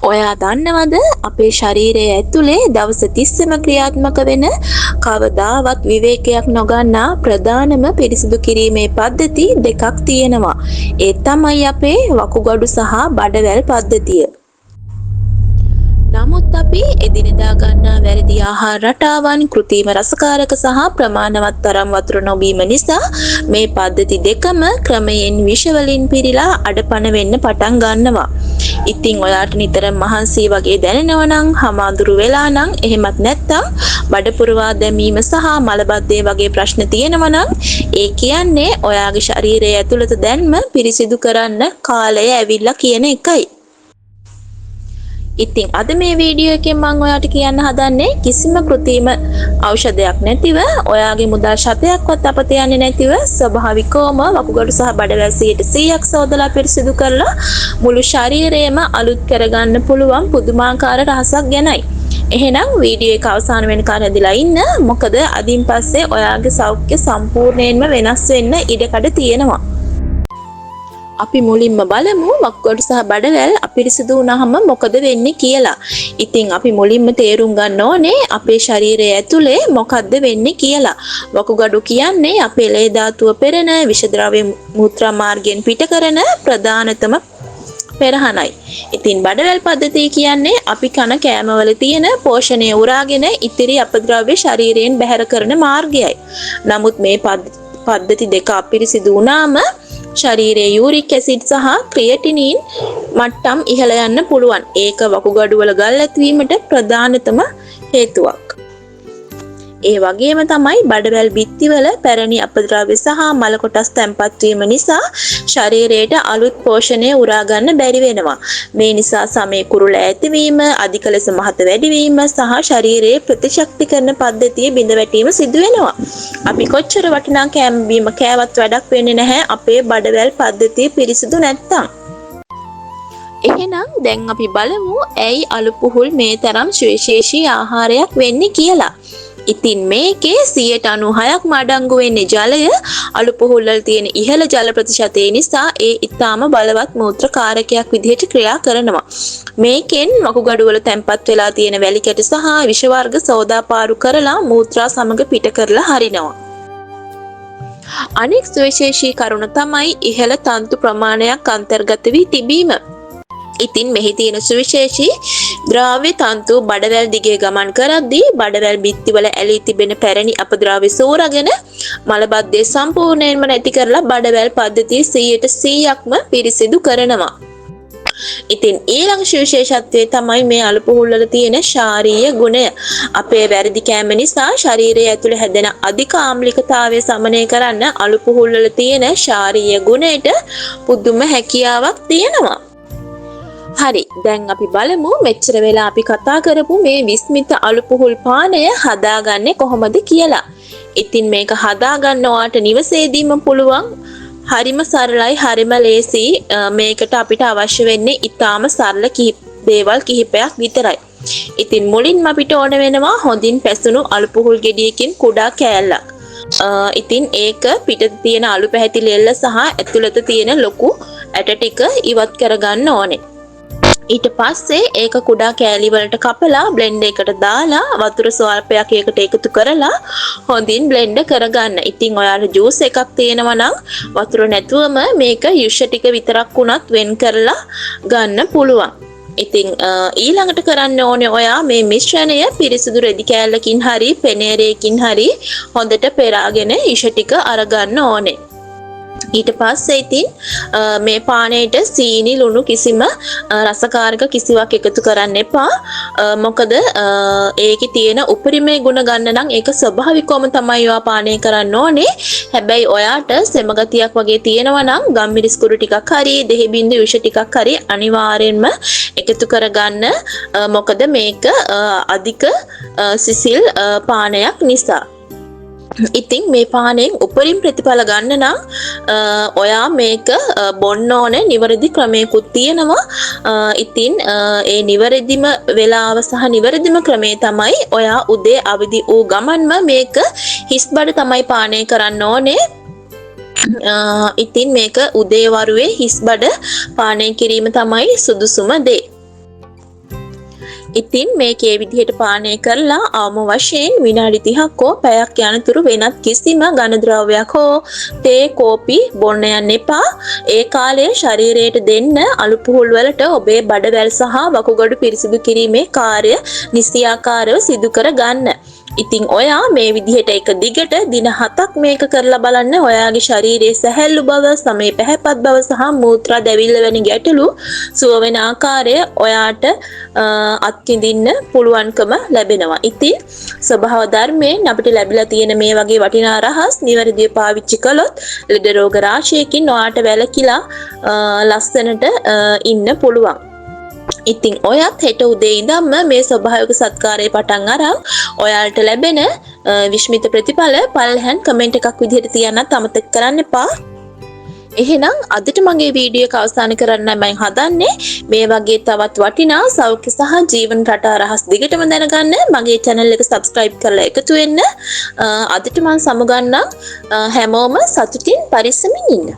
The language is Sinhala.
ඔයා දන්නවද අපේ ශරීරය ඇතුලේ දවස් 30ම ක්‍රියාත්මක වෙන කවදාවත් විවේකයක් නොගන්නා ප්‍රධානම පිරිසිදු කිරීමේ පද්ධති දෙකක් තියෙනවා. ඒ තමයි අපේ වකුගඩු සහ බඩවැල් පද්ධතිය. නමුත් අපි එදිනෙදා ගන්නා වැරදි ආහාර රටාවන්, කෘත්‍රිම රසකාරක සහ ප්‍රමාණවත් තරම් වතුර නොබීම නිසා මේ පද්ධති දෙකම ක්‍රමයෙන් විෂ වලින් පිරීලා අඩපණ වෙන්න පටන් ගන්නවා. ඉතින් ඔයාට නිතරම මහන්සි වගේ දැනෙනවා නම්, හමාඳුරු වෙලා නම්, එහෙමත් නැත්නම් බඩ පුරවා දැමීම සහ මලබද්ධය වගේ ප්‍රශ්න තියෙනවා නම්, ඒ කියන්නේ ඔයාගේ ශරීරය ඇතුළත දැන්ම පිරිසිදු කරන්න කාලය ඇවිල්ලා කියන එකයි. ඉතින් අද මේ වීඩියෝ එකෙන් මම ඔයාලට කියන්න හදන්නේ කිසිම කෘත්‍රිම ඖෂධයක් නැතිව ඔයාගේ මුදල් ශතයක්වත් අපත යන්නේ නැතිව ස්වභාවිකවම වකුගඩු සහ බඩවැල් 100% සෝදලා පිරිසිදු කරලා මුළු ශරීරයම අලුත් කරගන්න පුළුවන් පුදුමාකාර රහසක් ගැනයි. එහෙනම් වීඩියෝ එක අවසාන වෙනකන් ඇදලා ඉන්න. මොකද අදින් පස්සේ ඔයාගේ සෞඛ්‍ය සම්පූර්ණයෙන්ම වෙනස් වෙන්න ඉඩකඩ තියෙනවා. අපි මුලින්ම බලමු වකුගඩු සහ බඩවැල් අපිරිසිදු වුණාම මොකද වෙන්නේ කියලා. ඉතින් අපි මුලින්ම තේරුම් ගන්න ඕනේ අපේ ශරීරය ඇතුලේ මොකද්ද වෙන්නේ කියලා. වකුගඩු කියන්නේ අපේ ලේ ධාතුව පෙරන විෂ ද්‍රව්‍ය මූත්‍රා මාර්ගයෙන් පිට කරන ප්‍රධානතම පෙරහනයි. ඉතින් බඩවැල් පද්ධතිය කියන්නේ අපි කන කෑමවල තියෙන පෝෂණය උරාගෙන ඉතිරි අපද්‍රව්‍ය ශරීරයෙන් බැහැර කරන මාර්ගයයි. නමුත් මේ පද්ධති දෙක අපිරිසිදු වුණාම ශරීරයේ යූරික් ඇසිඩ් සහ ක්‍රියටිනින් මට්ටම් ඉහළ යන්න පුළුවන්. ඒක වකුගඩු වල ගල් ඇතිවීමට ප්‍රධානතම හේතුවක්. ඒ වගේම තමයි බඩවැල් බිත්තිවල පැරණි අපද්‍රව්‍ය සහ මල කොටස් තැන්පත් වීම නිසා ශරීරයට අලුත් පෝෂණය උරා ගන්න බැරි වෙනවා. මේ නිසා සමේ කුරුල ඇතිවීම, අධික ලෙස මහත වැඩිවීම සහ ශරීරයේ ප්‍රතිශක්තිකරණ පද්ධතිය බිඳ වැටීම සිදු වෙනවා. අපි කොච්චර වටිනා කෑම බීම කෑවත් වැඩක් වෙන්නේ නැහැ අපේ බඩවැල් පද්ධතිය පිරිසිදු නැත්තම්. එහෙනම් දැන් අපි බලමු ඇයි අලු පුහුල් මේ තරම් සුවිශේෂී ආහාරයක් වෙන්නේ කියලා. ඉතින් මේකේ 96%ක්ම අඩංගු වෙන්නේ ජලය. අලු පුහුල් වල තියෙන ඉහළ ජල ප්‍රතිශතය නිසා ඒ ඊටාම බලවත් මූත්‍ර කාරකයක් විදිහට ක්‍රියා කරනවා. මේකෙන් වකුගඩු වල තැන්පත් වෙලා තියෙන වැලි කැට සහ විෂ වර්ග සෝදාපාරු කරලා මූත්‍රා සමග පිට කරලා හරිනවා. අනෙක් සුවිශේෂී කරුණ තමයි ඉහළ තන්තු ප්‍රමාණයක් අන්තර්ගත වී තිබීම. ඉතින් මෙහි තියෙන සුවිශේෂී ද්‍රව්‍ය තන්තු බඩවැල් දිගේ ගමන් කරද්දී බඩවැල් බිත්තිවල ඇලී තිබෙන පැරණි අපද්‍රව්‍ය සෝරගෙන මලබද්ධය සම්පූර්ණයෙන්ම නැති කරලා බඩවැල් පද්ධතිය 100%ක්ම පිරිසිදු කරනවා. ඉතින් ඊළඟ සුවිශේෂත්වය තමයි මේ අලු පුහුල් වල තියෙන ශාරීය ගුණය. අපේ වැරදි කෑම නිසා ශරීරය ඇතුලේ හැදෙන අධික ආම්ලිකතාවය සමනය කරන්න අලු පුහුල් වල තියෙන ශාරීය ගුණයට පුදුම හැකියාවක් තියෙනවා. හරි, දැන් අපි බලමු මෙච්චර වෙලා අපි කතා කරපු මේ විස්මිත අලු පුහුල් පානය හදාගන්නේ කොහොමද කියලා. ඉතින් මේක හදාගන්න ඔයාට නිවසේදීම පුළුවන්. හරිම සරලයි, හරිම ලේසි. මේකට අපිට අවශ්‍ය වෙන්නේ ඊටාම සරල දේවල් කිහිපයක් විතරයි. ඉතින් මුලින්ම අපිට ඕන වෙනවා හොඳින් පැසුණු අලු පුහුල් ගෙඩියකින් කුඩා කෑල්ලක්. ඉතින් ඒක පිට තියෙන අලු පැහැති ලෙල්ල සහ ඇතුළත තියෙන ලොකු ඇට ටික ඉවත් කරගන්න ඕනේ. ඊට පස්සේ ඒක කුඩා කෑලි වලට කපලා බ්ලෙන්ඩර් එකට දාලා වතුර ස්වල්පයක් ඒකට එකතු කරලා හොඳින් බ්ලෙන්ඩ් කරගන්න. ඉතින් ඔයාලා ජූස් එකක් තියෙනවා නම් වතුර නැතුවම මේක යුෂ ටික විතරක් වුණත් වෙන් කරලා ගන්න පුළුවන්. ඉතින් ඊළඟට කරන්න ඕනේ ඔයා මේ මිශ්‍රණය පිරිසිදු රෙදි කෑල්ලකින් හරි පෙනේරයකින් හරි හොඳට පෙරාගෙන යුෂ ටික අරගන්න ඕනේ. ඊට පස්සේ ඉතින් මේ පානයට සීනි ලුණු කිසිම රසකාරක කිසිවක් එකතු කරන්න එපා. මොකද ඒකේ තියෙන උපරිමයේ ගුණ ගන්න නම් ඒක ස්වභාවිකවම තමයි ඔයා පානය කරන්න ඕනේ. හැබැයි ඔයාට සෙම ගතියක් වගේ තියෙනවා නම් ගම්මිරිස් කුරු ටිකක් හරි දෙහි බින්දු යුෂ ටිකක් හරි අනිවාර්යෙන්ම එකතු කරගන්න. මොකද මේක අධික සිසිල් පානයක් නිසා. ඉතින් මේ පානෙන් උපරිම ප්‍රතිඵල ගන්න නම් ඔයා මේක බොන්න ඕනේ නිවැරදි ක්‍රමයකුත් තියෙනවා. ඉතින් ඒ නිවැරදිම වේලාව සහ නිවැරදිම ක්‍රමය තමයි ඔයා උදේ අවදි වූ ගමන්ම මේක හිස් බඩ තමයි පානය කරන්න ඕනේ. ඉතින් මේක උදේ වරුවේ හිස් බඩ පානය කිරීම තමයි සුදුසුම දේ. ඉතින් මේකේ විදිහට පානය කරලා අවම වශයෙන් විනාඩි 30ක් හෝ පැයක් යනතුරු වෙනත් කිසිම ඝන ද්‍රව්‍යයක් හෝ තේ කෝපි බොන්න යන්න එපා. ඒ කාලයේ ශරීරයට දෙන්න අලු පුහුල් වලට ඔබේ බඩවැල් සහ වකුගඩු පිරිසිදු කිරීමේ කාර්ය නිසියාකාරව සිදු කර ගන්න. ඉතින් ඔයා මේ විදිහට එක දිගට දින 7ක් මේක කරලා බලන්න. ඔයාගේ ශරීරයේ සැහැල්ලු බව, සමේ පැහැපත් බව සහ මූත්‍රා දැවිල්ල වැනි ගැටලු සුව වෙන ආකාරය ඔයාට අත්විඳින්න පුළුවන්කම ලැබෙනවා. ඉතින් ස්වභාව ධර්මයෙන් අපිට ලැබිලා තියෙන මේ වගේ වටිනා රහස් නිවැරදිව පාවිච්චි කළොත් ලෙඩ රෝග රාශියකින් ඔයාට වැළකීලා ලස්සනට ඉන්න පුළුවන්. ඉතින් ඔයත් හෙට උදේ ඉඳන්ම මේ ස්වභාවික සත්කාරය පටන් අරන් ඔයාලට ලැබෙන විශ්මිත ප්‍රතිඵල පළලෙහාන් කමෙන්ට් එකක් විදිහට තියන්නත් අමතක කරන්න එපා. එහෙනම් අදට මගේ වීඩියෝ එක අවසන් කරන්නයි මම හදන්නේ. මේ වගේ තවත් වටිනා සෞඛ්‍ය සහ ජීවන රටා රහස් දිගටම දැනගන්න මගේ channel එක subscribe කරලා එකතු වෙන්න. අදට මම සමුගන්නම්. හැමෝම සතුටින් පරිස්සමින් ඉන්න.